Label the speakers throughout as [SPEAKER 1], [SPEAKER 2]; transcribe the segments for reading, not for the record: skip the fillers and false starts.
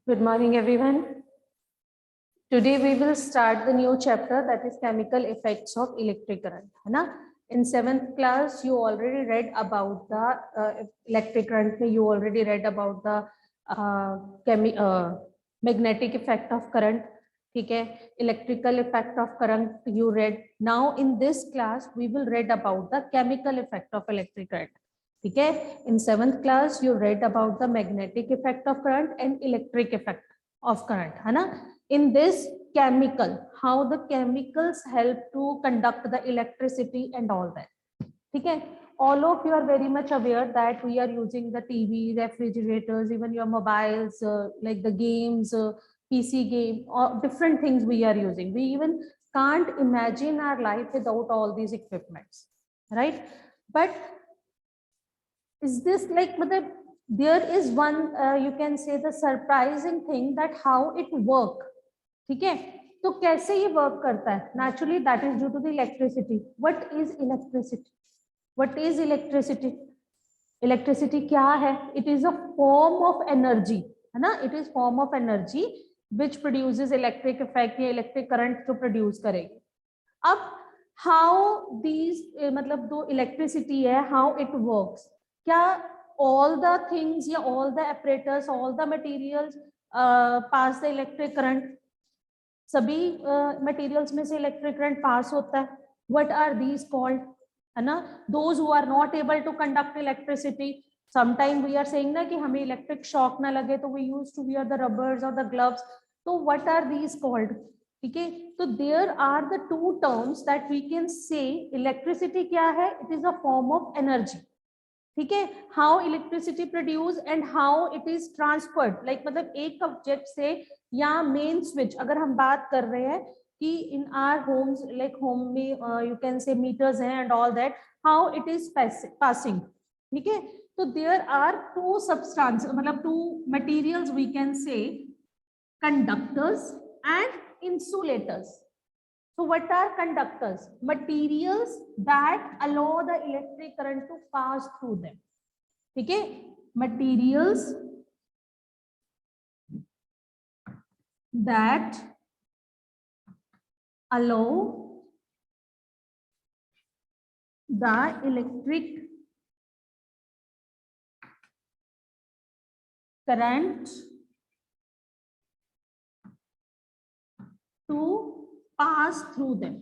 [SPEAKER 1] Good morning, everyone. Today we will start the new chapter, that is chemical effects of electric current. है ना? In 7th class, you already read about the electric current. You already read about the magnetic effect of current. ठीक है? Electrical effect of current you read. Now in this class, we will read about the chemical effect of electric current. ठीक है? In 7th class, you read about the magnetic effect of current and electric effect of current. है ना? In this chemical, how the chemicals help to conduct the electricity and all that. ठीक है? All of you are very much aware that we are using the TV, refrigerators, even your mobiles, like the games, PC game, or different things we are using. We even can't imagine our life without all these equipments, right? But is this like, there is one, you can say the surprising thing that how it work. ठीक है? तो कैसे ये work करता है? Naturally, that is due to the electricity. What is electricity? What is electricity? Electricity क्या है? It is a form of energy, है ना? It is form of energy which produces electric effect या electric current जो produce करेगी. अब how these मतलब दो electricity है, how it works? क्या all the things या all the apparatus, all the materials pass the electric current? सभी मटेरियल्स में से इलेक्ट्रिक करंट पास होता है. What are these called? है ना? Those who are not able to conduct electricity. Sometime we are saying ना कि हमें इलेक्ट्रिक शॉक ना लगे तो we use to wear the rubbers और द ग्लव्स. तो व्हाट आर दीज कॉल्ड? ठीक है? तो there are the two terms that we can say. Electricity क्या है? It is a form of energy. ठीक है? How electricity produce and how it is transferred. Like मतलब एक ऑब्जेक्ट से या मेन स्विच, अगर हम बात कर रहे हैं कि in our homes, like home में यू कैन से मीटर्स हैं and all that, how it is passing. ठीक है? तो देयर आर टू सब्सटेंस, मतलब two materials we can say, conductors and insulators. So what are conductors? Materials that allow the electric current to pass through them. ठीक है? Materials that allow the electric current to pass through them.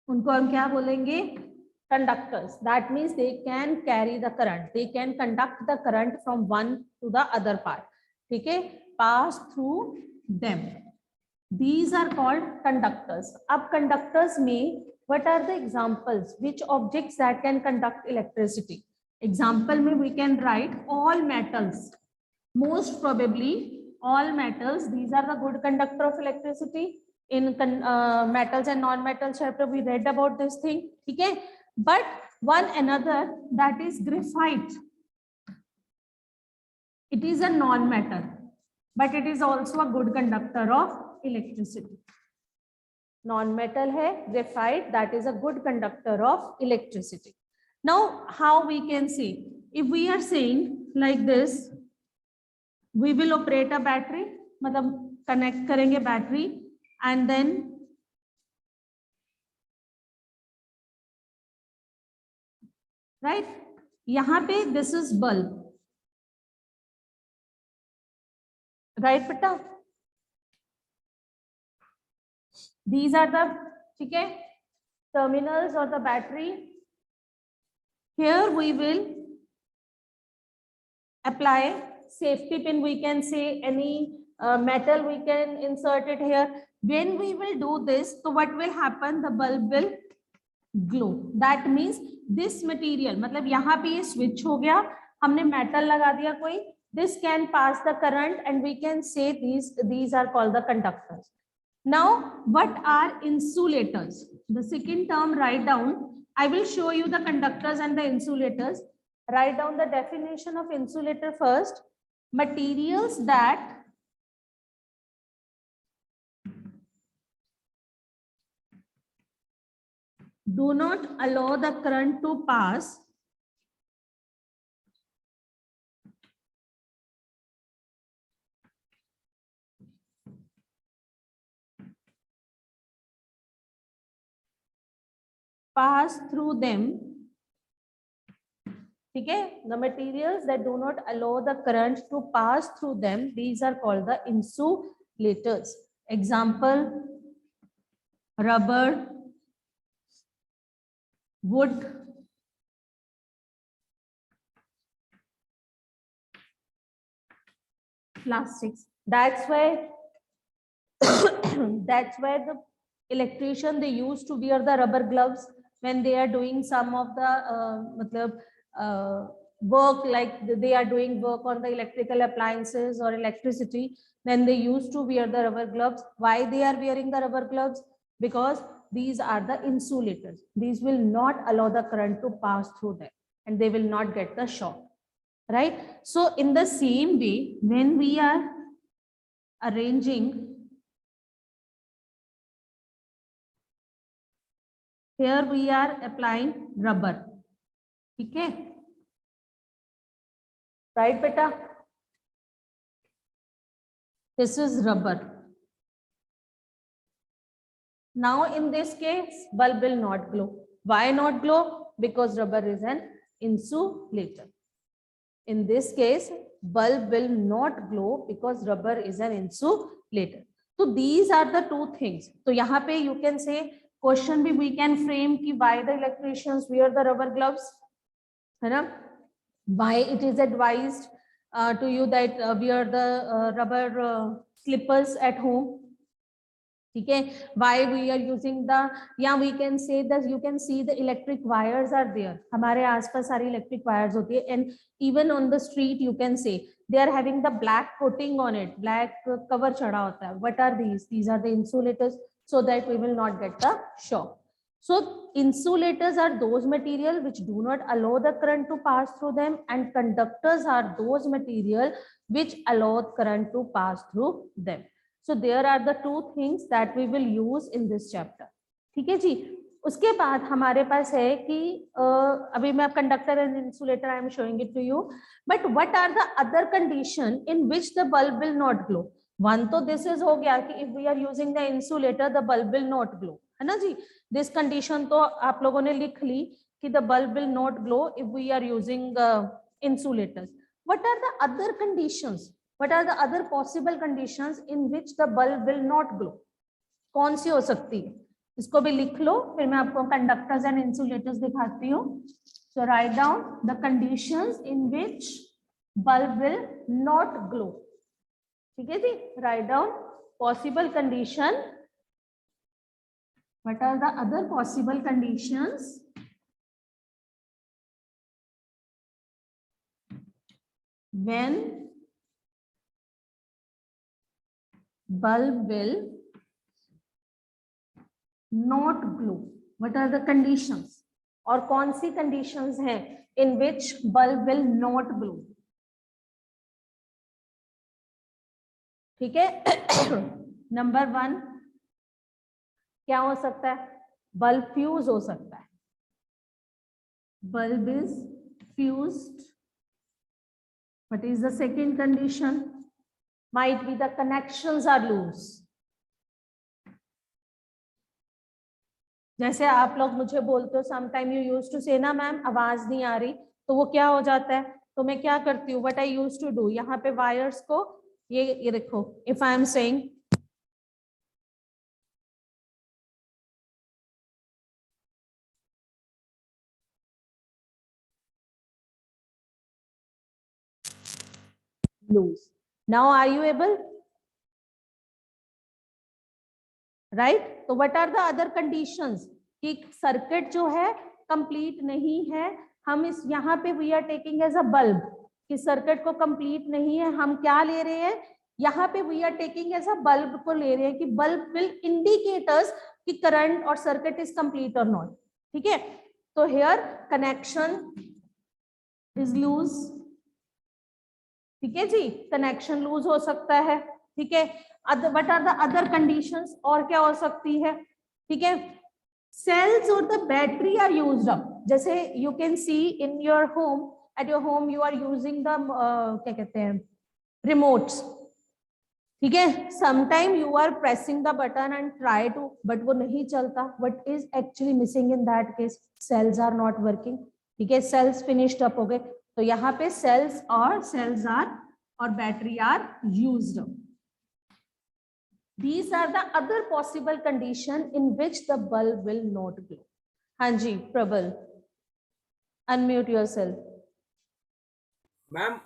[SPEAKER 1] उनको हम क्या बोलेंगे? Conductors. That means they can carry the current. They can conduct the current from one to the other part. ठीक है? Pass through them. These are called conductors. अब conductors में what are the examples? Which objects that can conduct electricity? Example में we can write all metals. Most probably all metals. These are the good conductor of electricity. In metals and non-metals chapter we read about this thing. ठीक है? But one another, that is graphite. It is a non-metal, but it is also a good conductor of electricity. Non-metal है graphite, that is a good conductor of electricity. Now how we can see? If we are saying like this, we will operate a battery, मतलब connect करेंगे battery, and then right यहाँ पे this is bulb, right बेटा? These are the, ठीक है, terminals or the battery. Here we will apply safety pin, we can say any metal we can insert it here. When we will do this, so what will happen? The bulb will glow. That means this material, मतलब यहाँ पे ये switch हो गया, हमने metal लगा दिया कोई, this can pass the current and we can say these are called the conductors. Now what are insulators? The second term, write down. I will show you the conductors and the insulators. Write down the definition of insulator first. Materials that do not allow the current to pass pass through them, ठीक है, the materials that do not allow the current to pass through them, these are called the insulators. Example, rubber, wood, plastics. That's why that's why the electrician, they used to wear the rubber gloves when they are doing some of the work, like they are doing work on the electrical appliances or electricity, then they used to wear the rubber gloves. Why they are wearing the rubber gloves? Because these are the insulators. These will not allow the current to pass through them and they will not get the shock, right? So in the same way, when we are arranging, here we are applying rubber, ठीक है, right beta? This is rubber. Now in this case, bulb will not glow. Why not glow? Because rubber is an insulator. In this case, bulb will not glow because rubber is an insulator. So these are the two things. So यहाँ पे you can say question भी we can frame कि why the electricians wear the rubber gloves, है ना? Why it is advised to you that wear the rubber slippers at home, ठीक है? Why we are using the, या we can say that you can see the electric wires are there. हमारे आसपास सारी electric wires होती है, and even on the street you can say they are having the black coating on it, black cover चढ़ा होता है. What are these? These are the insulators, so that we will not get the shock. So insulators are those material which do not allow the current to pass through them, and conductors are those material which allow current to pass through them. So there are the two things that we will use in this chapter. ठीक है जी. उसके बाद हमारे पास है कि अभी मैं conductor and insulator I am showing it to you, but what are the other condition in which the bulb will not glow. One तो दिस इज हो गया कि if we are using the insulator the bulb will not glow, है ना जी. This condition तो आप लोगों ने लिख ली कि the bulb will not glow if we are using insulators. What are the other conditions? What are the other possible conditions in which the bulb will not glow? कौन सी हो सकती है? इसको भी लिख लो, फिर मैं आपको कंडक्टर्स एंड इंसुलेटर्स दिखाती हूँ. So write down the conditions in which bulb will not glow. ठीक है जी. Write down possible condition. What are the other possible conditions when bulb will not glow? What are the conditions? और कौन सी conditions हैं in which bulb will not glow? ठीक है. Number 1 क्या हो सकता है? बल्ब फ्यूज हो सकता है. Bulb is fused. What is the second condition? Might be the connections are loose. जैसे आप लोग मुझे बोलते हो sometime you used to say ना मैम आवाज नहीं आ रही, तो वो क्या हो जाता है? तो मैं क्या करती हूँ? What I used to do, यहाँ पे वायर्स को ये देखो, if I am saying loose. Now are you able? Right? तो what are the other conditions? कि सर्किट जो है कंप्लीट नहीं है. हम इस यहाँ पे we are taking as a bulb कि सर्किट को कंप्लीट नहीं है. हम क्या ले रहे हैं? यहाँ पे we are taking as a bulb को ले रहे हैं कि bulb will indicate us कि करंट और circuit is complete or not. ठीक है. तो here connection is loose. ठीक है जी. कनेक्शन लूज हो सकता है. ठीक है. What are the other conditions? और क्या हो सकती है? ठीक है. सेल्स और the battery are used up. जैसे you can see in your home, at your home you are using the क्या कहते हैं, रिमोट्स. ठीक है, sometime you are pressing the button and try to, but वो नहीं चलता. What is actually missing in that case? Cells are not working. ठीक है, सेल्स फिनिश्ड अप हो गए. तो यहाँ पे सेल्स आर और battery are used up. These are the other possible condition in which the bulb will not glow. हाँ जी प्रबल, unmute yourself.
[SPEAKER 2] मैम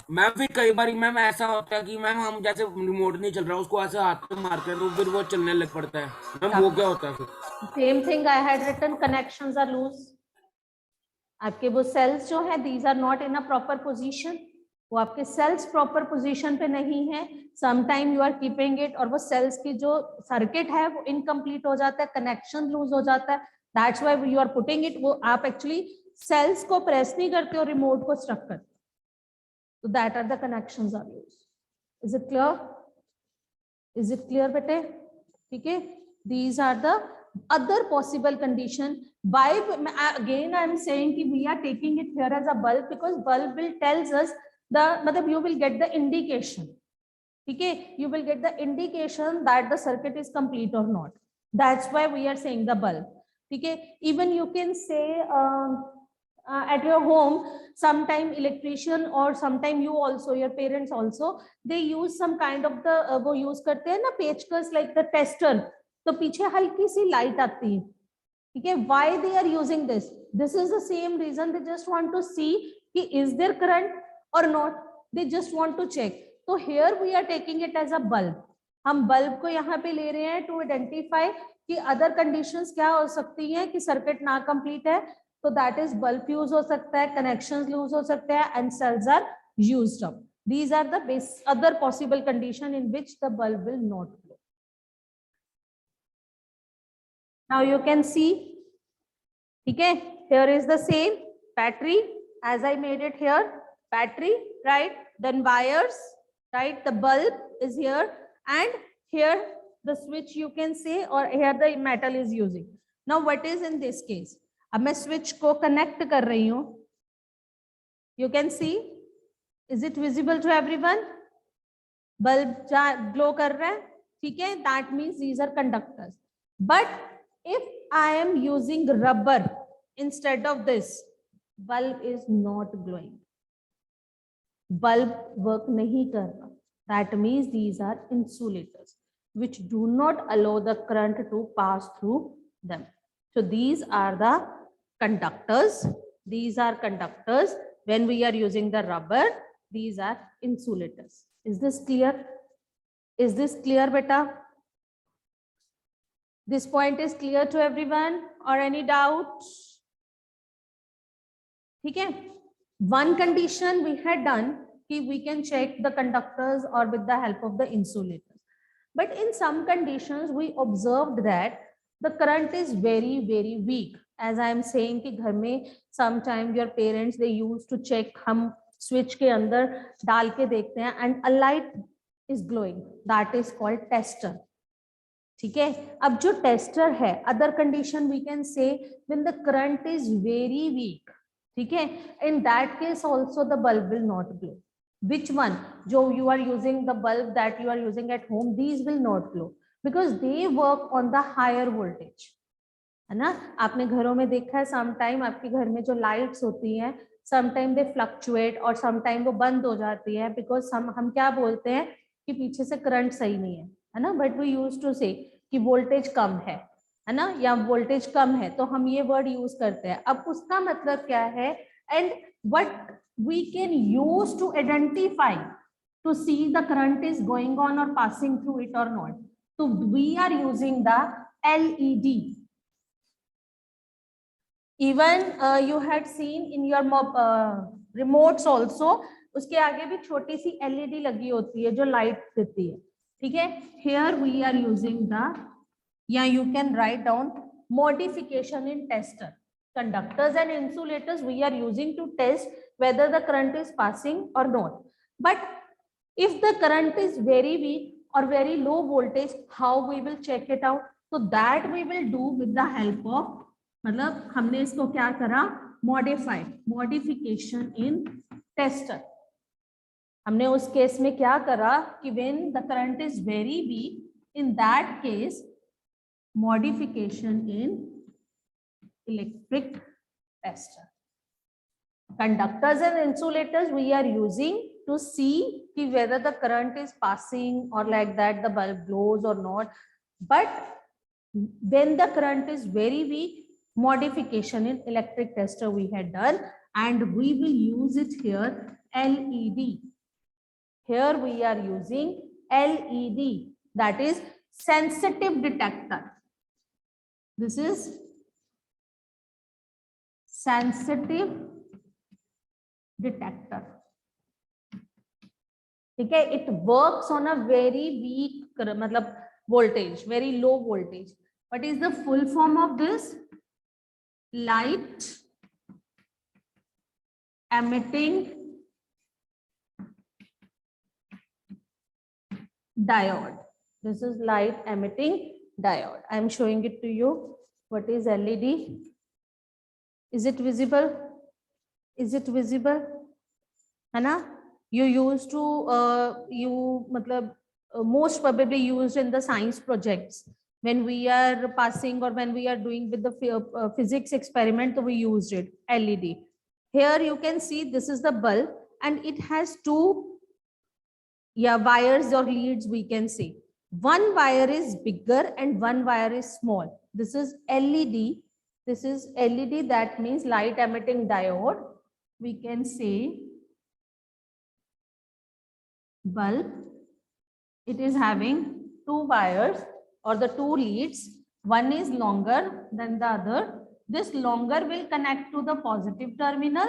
[SPEAKER 2] मैम फिर कई बार मैम ऐसा होता है कि मैम हम जैसे रिमोट नहीं चल रहा उसको ऐसे हाथ में मारते हैं तो फिर वो चलने लग पड़ता है मैम, वो क्या होता है फिर?
[SPEAKER 1] Same thing I had written, connections are loose. आपके वो सेल्स जो है these are not in a proper position. वो आपके सेल्स प्रॉपर पोजीशन पे नहीं है. Sometime you are keeping it और वो सेल्स की जो सर्किट है वो इनकम्प्लीट हो जाता है, कनेक्शन लूज हो जाता है. That's why you are putting it. वो आप एक्चुअली सेल्स को प्रेस नहीं करते हो, रिमोट को स्ट्रक करते. तो that are the connections are loose. Is it clear? Is it clear बेटे? ठीक है, these are the other possible condition. Why again I am saying कि we are taking it here as a bulb because bulb will tells us the मतलब you will get the indication. ठीक है, you will get the indication that the circuit is complete or not. That's why we are saying the bulb. ठीक है, even you can say at your home sometime electrician or sometime you also, your parents also, they use some kind of the वो use करते हैं ना पेचकस like the tester. तो पीछे हल्की सी लाइट आती है. ठीक है, why they are using this? This is the same reason. They just want to see कि is there current or not. They just want to check. तो here we are taking it as a bulb. हम bulb को यहाँ पे ले रहे हैं to identify कि other conditions क्या हो सकती हैं कि सर्किट ना कंप्लीट है. तो that is bulb fuse हो सकता है, connections lose हो सकते हैं and cells are used up. These are the other possible condition in which the bulb will not glow. Now you can see, okay, here is the same battery as I made it here, battery, right? Then wires, right? The bulb is here and here the switch you can say, or here the metal is using. Now what is in this case? अब मैं switch को connect कर रही हूँ. You can see, is it visible to everyone? Bulb glow कर रहा है, ठीक है? That means these are conductors. But if I am using rubber instead of this, bulb is not glowing. Bulb work nahi kar raha. That means these are insulators which do not allow the current to pass through them. So these are the conductors. These are conductors. When we are using the rubber, these are insulators. Is this clear? Is this clear, beta? This point is clear to everyone or any doubts? ठीक है, one condition we had done कि we can check the conductors or with the help of the insulators. But in some conditions we observed that the current is very, very weak. As I am saying कि घर में sometime your parents they used to check, हम switch के अंदर डाल के देखते हैं and a light is glowing. That is called tester. ठीक है, अब जो टेस्टर है, other condition we can say when the current is very weak. ठीक है, in that case also the bulb will not glow. Which one? जो you are using the bulb that you are using at home, these will not glow because they work on the higher voltage. है ना, आपने घरों में देखा है sometime आपके घर में जो लाइट्स होती हैं समटाइम दे फ्लक्चुएट और समटाइम वो बंद हो जाती है बिकॉज हम क्या बोलते हैं कि पीछे से करंट सही नहीं है ना. बट वी यूज टू से कि वोल्टेज कम है ना, या वोल्टेज कम है, तो हम ये वर्ड यूज करते हैं. अब उसका मतलब क्या है and what we can use to identify to see the current is going on और पासिंग थ्रू इट और नॉट. तो we are using the LED. Even you had seen in your remotes also, उसके आगे भी छोटी सी LED लगी होती है जो लाइट देती है. ठीक है, here we are using the, या you can write down modification in tester. Conductors and insulators we are using to test whether the current is passing or not. But if the current is very weak or very low voltage, how we will check it out? So that we will do with the help of, मतलब हमने इसको क्या करा, modification in tester. हमने उस case में क्या करा कि when the current is very weak, in that case modification in electric tester. Conductors and insulators we are using to see whether the current is passing or like that the bulb glows or not. But when the current is very weak, modification in electric tester we had done, and we will use it here, LED. Here we are using LED, that is sensitive detector. This is sensitive detector. ठीक है, it works on a very weak, मतलब voltage, very low voltage. What is the full form of this? Light emitting diode. This is light emitting diode. I am showing it to you. What is LED? Is it visible? Is it visible? है ना? You used to मतलब most probably used in the science projects when we are passing or when we are doing with the physics experiment, we used it, LED. Here you can see this is the bulb and it has two wires or leads, we can see. One wire is bigger and one wire is small. This is LED. This is LED, that means light emitting diode. We can say bulb. It is having two wires or the two leads. One is longer than the other. This longer will connect to the positive terminal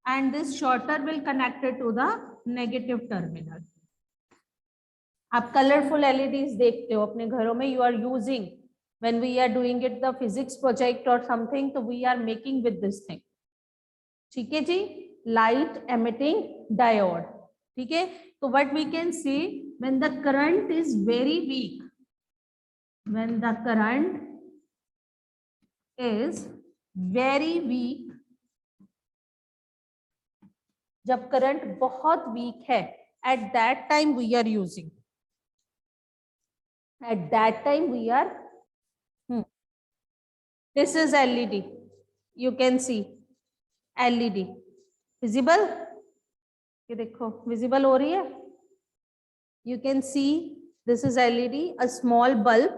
[SPEAKER 1] and this shorter will connect it to the negative terminal. आप colorful LEDs देखते हो अपने घरों में, you are using when we are doing it the physics project or something, तो we are making with this thing. ठीक है जी, light emitting diode. ठीक है, तो what we can say, when the current is very weak, when the current is very weak, जब current बहुत week है, at that time we are using, at that time we are this is LED, you can see LED visible, ये देखो visible हो रही है, you can see this is LED, a small bulb,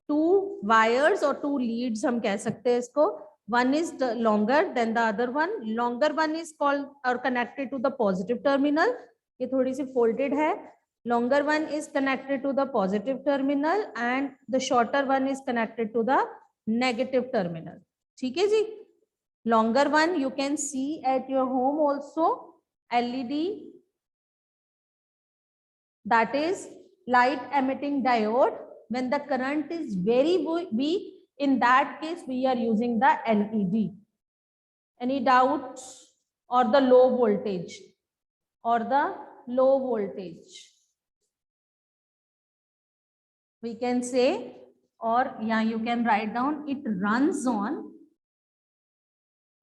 [SPEAKER 1] two wires or two leads हम कह सकते हैं इसको. One is longer than the other one. Longer one is called or connected to the positive terminal. ये थोड़ी सी folded है. Longer one is connected to the positive terminal and the shorter one is connected to the negative terminal. ठीक है जी. Longer one you can see at your home also. LED, that is light emitting diode. When the current is very weak, in that case we are using the LED. Any doubt? Or the low voltage, or the low voltage we can say, or yeah, you can write down, it runs on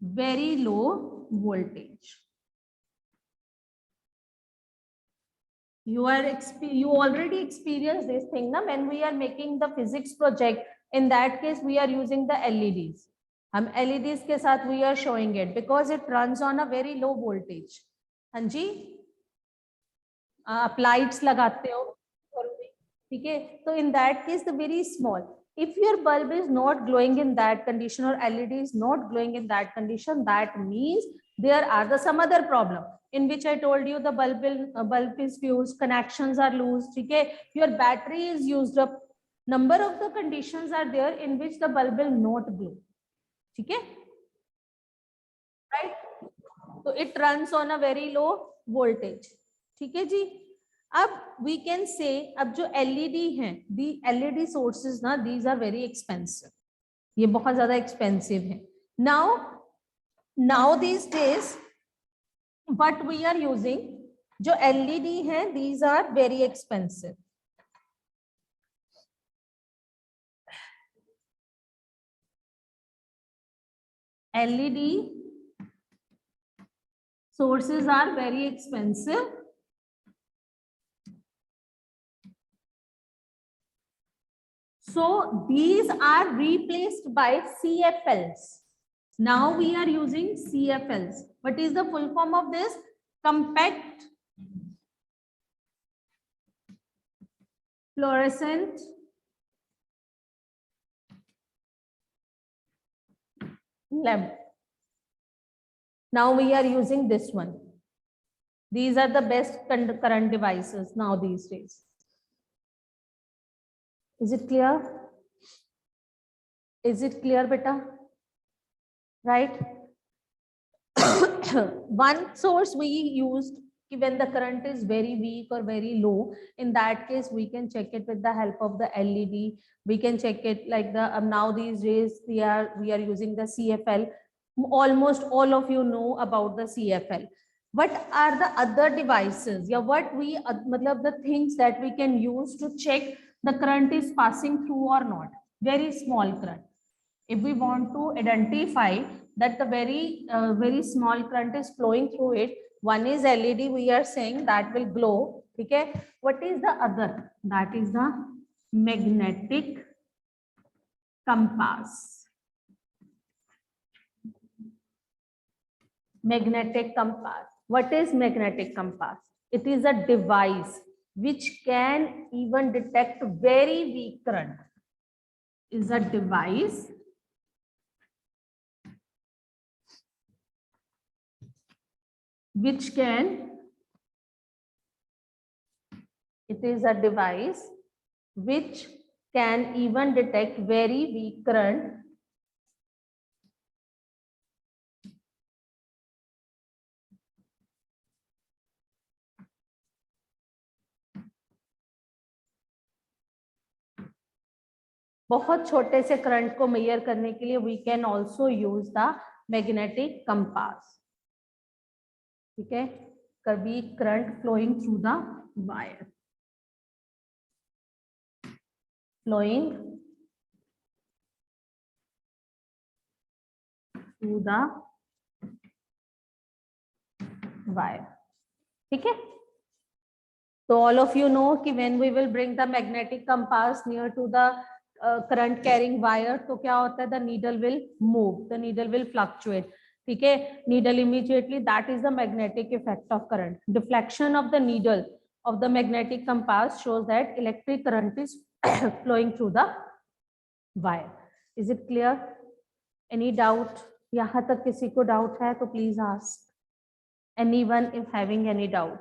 [SPEAKER 1] very low voltage. You already experienced this thing na, when we are making the physics project. In that case we are using the LEDs. हम LEDs के साथ we are showing it because it runs on a very low voltage. हाँ जी, आप lights लगाते हो, ठीक है, तो in that case the very small. If your bulb is not glowing in that condition or LED is not glowing in that condition, that means there are some other problem in which I told you the bulb is fused, connections are loose, ठीक है, your battery is used up. Number of the conditions are there in which the bulb will not glow. ठीक है, right? So it runs on a very low voltage. ठीक है जी. अब we can say, अब जो LED हैं, the LED sources ना, these are very expensive. ये बहुत ज्यादा expensive है. Now these days, what we are using, जो LED हैं, these are very expensive. LED sources are very expensive. So these are replaced by CFLs. Now we are using CFLs. What is the full form of this? Compact fluorescent lamp. Now we are using this one. These are the best current devices now these days. Is it clear? Is it clear, beta? Right? One source we used when the current is very weak or very low. In that case, we can check it with the help of the LED. We can check it like the now these days we are using the CFL. Almost all of you know about the CFL. What are the other devices? Yeah, what we the things that we can use to check the current is passing through or not? Very small current. If we want to identify that the very small current is flowing through it, one is LED, we are saying that will glow. Okay, what is the other? That is the magnetic compass. Magnetic compass. What is magnetic compass? It is a device which can even detect very weak current. Is a device which can, it is a device which can even detect very weak current बहुत छोटे से current को major करने के लिए we can also use the magnetic compass. ठीक है, कभी current flowing through the wire, flowing through the wire. ठीक है, so all of you know कि when we will bring the magnetic compass near to the current carrying wire, तो क्या होता है? The needle will move, the needle will fluctuate. ठीक है, needle immediately, that is the magnetic effect of current. Deflection of the needle of the magnetic compass shows that electric current is flowing through the wire. Is it clear? Any doubt? यहाँ तक किसी को doubt है तो please ask. Anyone if having any doubt.